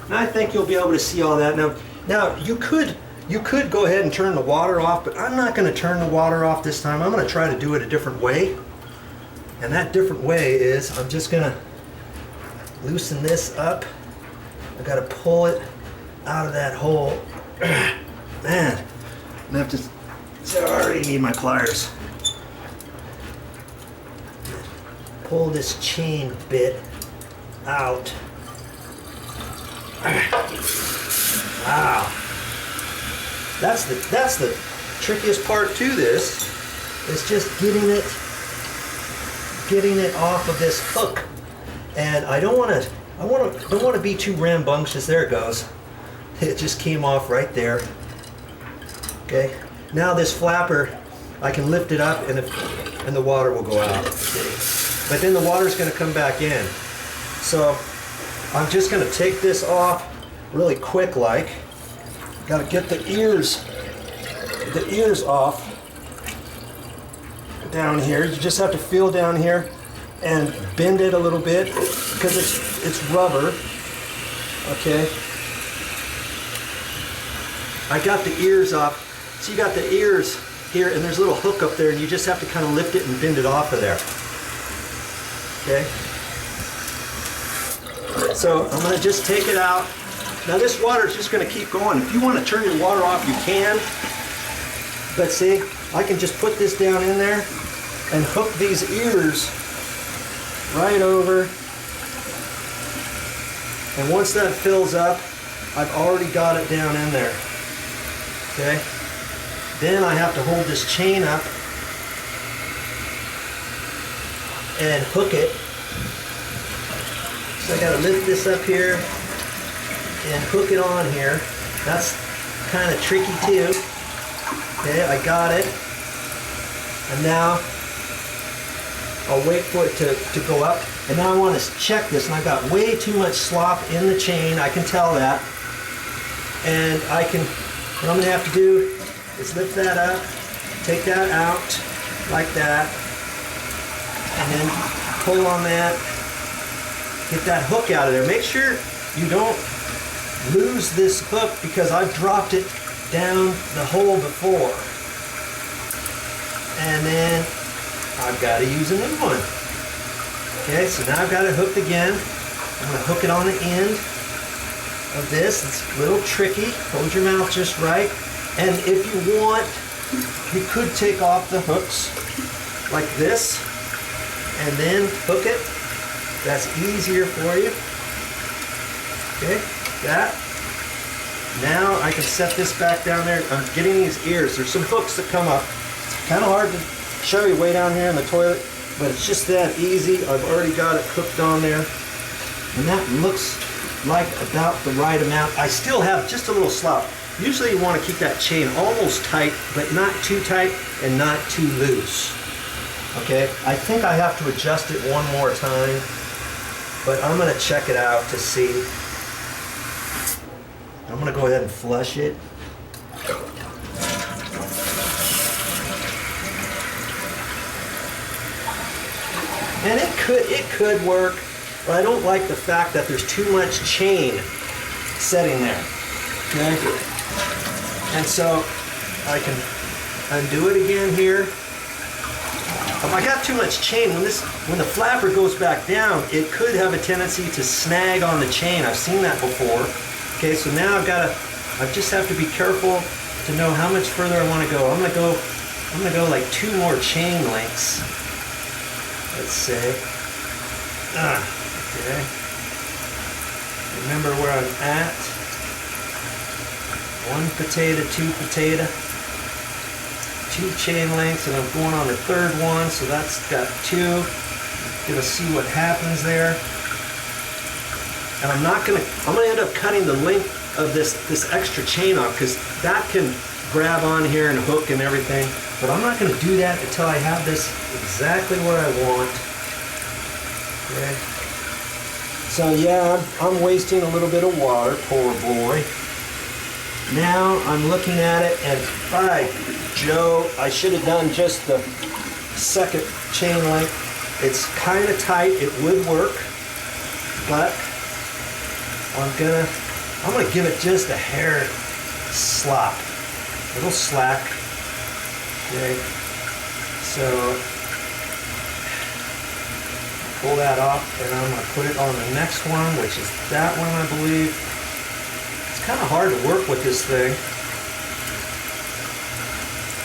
And I think you'll be able to see all that. Now you could go ahead and turn the water off, but I'm not going to turn the water off this time. I'm going to try to do it a different way. And that different way is I'm just going to loosen this up. I got to pull it out of that hole. Man, I'm going to have to, I already need my pliers. Pull this chain bit out. Wow. That's the trickiest part to this, is just getting it off of this hook. And I don't want to be too rambunctious. There it goes. It just came off right there. Okay. Now this flapper, I can lift it up and the water will go out. Okay. But then the water's going to come back in. So I'm just going to take this off really quick like. Got to get the ears off down here. You just have to feel down here and bend it a little bit because it's rubber. Okay. I got the ears off. So you got the ears here and there's a little hook up there and you just have to kind of lift it and bend it off of there. Okay. So I'm going to just take it out. Now this water is just going to keep going. If you want to turn your water off, you can. But see, I can just put this down in there and hook these ears right over. And once that fills up, I've already got it down in there. Okay? Then I have to hold this chain up and hook it. So I got to lift this up here and hook it on here. That's kind of tricky too. Okay, I got it. And now I'll wait for it to go up. And now I want to check this, and I've got way too much slop in the chain. I can tell that. And what I'm going to have to do is lift that up, take that out like that, and then pull on that, get that hook out of there. Make sure you don't lose this hook because I've dropped it down the hole before. And then I've got to use a new one. Okay, so now I've got it hooked again. I'm going to hook it on the end of this. It's a little tricky. Hold your mouth just right. And if you want, you could take off the hooks like this and then hook it. That's easier for you. Okay, that. Now I can set this back down there. I'm getting these ears. There's some hooks that come up. It's kind of hard to show you way down here in the toilet, but it's just that easy. I've already got it hooked on there. And that looks like about the right amount. I still have just a little slop. Usually you want to keep that chain almost tight, but not too tight and not too loose. Okay, I think I have to adjust it one more time, but I'm going to check it out to see. I'm going to go ahead and flush it. And it could work, but I don't like the fact that there's too much chain setting there. Okay? And so I can undo it again here. If I got too much chain, when the flapper goes back down, it could have a tendency to snag on the chain. I've seen that before. Okay, so now I just have to be careful to know how much further I want to go. I'm gonna go like 2 more chain lengths. Let's say. Okay. Remember where I'm at. 1 potato, 2 potato, 2 chain lengths, and I'm going on the 3rd one, so that's got 2. Gonna see what happens there. And I'm gonna end up cutting the length of this extra chain off because that can grab on here and hook and everything. But I'm not gonna do that until I have this exactly where I want. Okay. So yeah, I'm wasting a little bit of water, poor boy. Now I'm looking at it and by Joe, I should have done just the 2nd chain length. It's kind of tight, it would work, but I'm gonna I'm gonna give it just a hair slop, a little slack. Okay, so pull that off, and I'm gonna put it on the next one, which is that one, I believe. It's kind of hard to work with this thing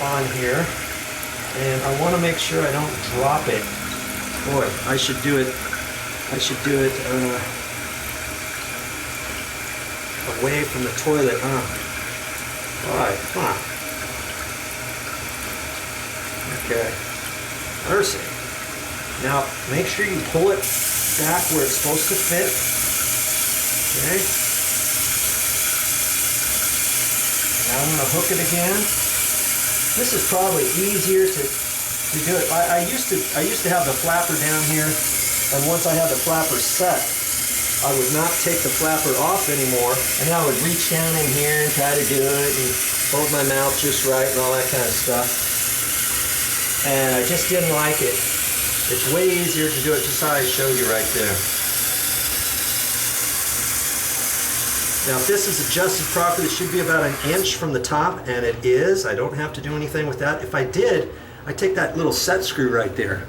on here, and I want to make sure I don't drop it. Boy, I should do it. Away from the toilet, huh? All right, come on. Okay, mercy. Now, make sure you pull it back where it's supposed to fit. Okay. Now I'm going to hook it again. This is probably easier to do it. I used to have the flapper down here, and once I had the flapper set, I would not take the flapper off anymore, and I would reach down in here and try to do it and hold my mouth just right and all that kind of stuff. And I just didn't like it. It's way easier to do it just how I showed you right there. Now, if this is adjusted properly, it should be about 1 inch from the top, and it is. I don't have to do anything with that. If I did, I take that little set screw right there.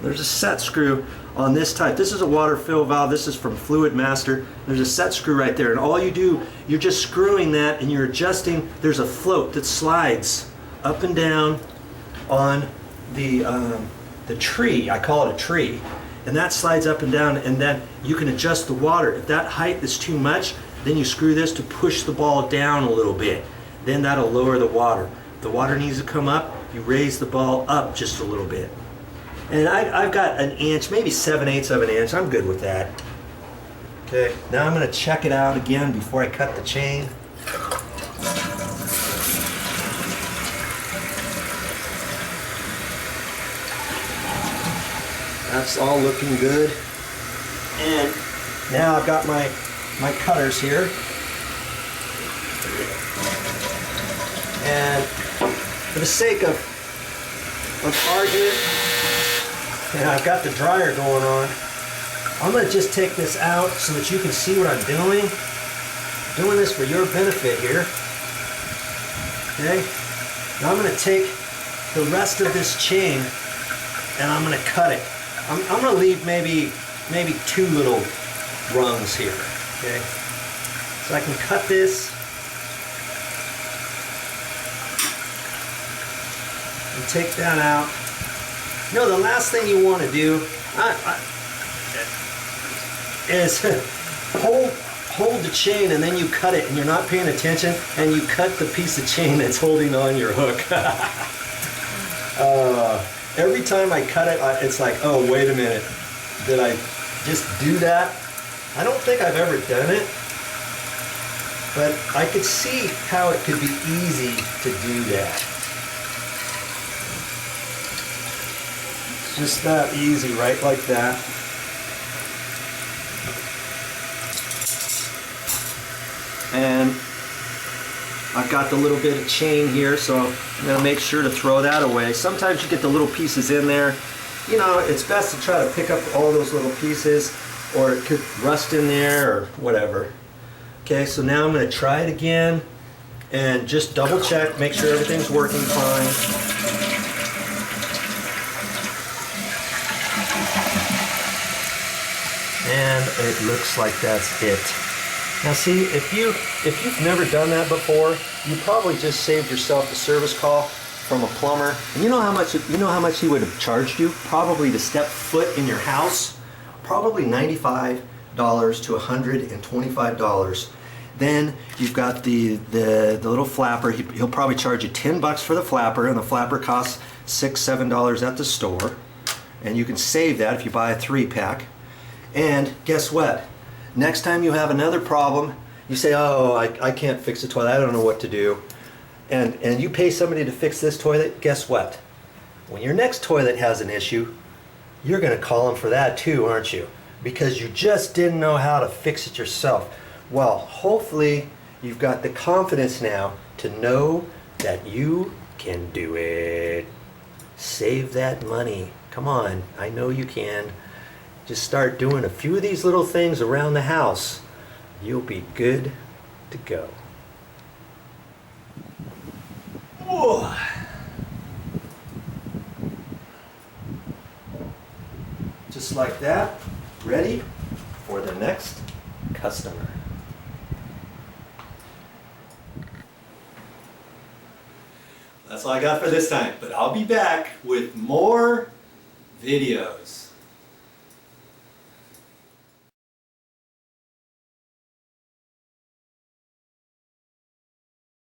There's a set screw on this type. This is a water fill valve. This is from Fluid Master. There's a set screw right there, and all you do, you're just screwing that and you're adjusting. There's a float that slides up and down on the tree. I call it a tree, and that slides up and down, and then you can adjust the water. If that height is too much, then you screw this to push the ball down a little bit. Then that'll lower the water. If the water needs to come up, you raise the ball up just a little bit. And I've got 1 inch, maybe 7/8 of an inch. I'm good with that. Okay, now I'm going to check it out again before I cut the chain. That's all looking good. And now I've got my cutters here. And for the sake of argument, and I've got the dryer going on, I'm going to just take this out so that you can see what I'm doing. I'm doing this for your benefit here. Okay? Now I'm going to take the rest of this chain and I'm going to cut it. I'm going to leave maybe 2 little rungs here. Okay? So I can cut this and take that out. You know, the last thing you want to do is hold the chain and then you cut it and you're not paying attention and you cut the piece of chain that's holding on your hook. Every time I cut it, it's like, oh, wait a minute. Did I just do that? I don't think I've ever done it, but I could see how it could be easy to do that. Just that easy, right like that. And I've got the little bit of chain here, so I'm going to make sure to throw that away. Sometimes you get the little pieces in there. You know, it's best to try to pick up all those little pieces, or it could rust in there or whatever. Okay, so now I'm going to try it again and just double check, make sure everything's working fine. And it looks like that's it. Now see, if you've never done that before, you probably just saved yourself a service call from a plumber. And you know how much he would have charged you? Probably to step foot in your house, probably $95 to $125. Then you've got the little flapper. He'll probably charge you $10 for the flapper, and the flapper costs $6-7 at the store. And you can save that if you buy a 3-pack. And guess what? Next time you have another problem, you say, oh, I can't fix the toilet, I don't know what to do. And you pay somebody to fix this toilet, guess what? When your next toilet has an issue, you're going to call them for that too, aren't you? Because you just didn't know how to fix it yourself. Well, hopefully you've got the confidence now to know that you can do it. Save that money. Come on, I know you can. Just start doing a few of these little things around the house. you'll be good to go. Whoa. Just like that, ready for the next customer. That's all I got for this time, but I'll be back with more videos.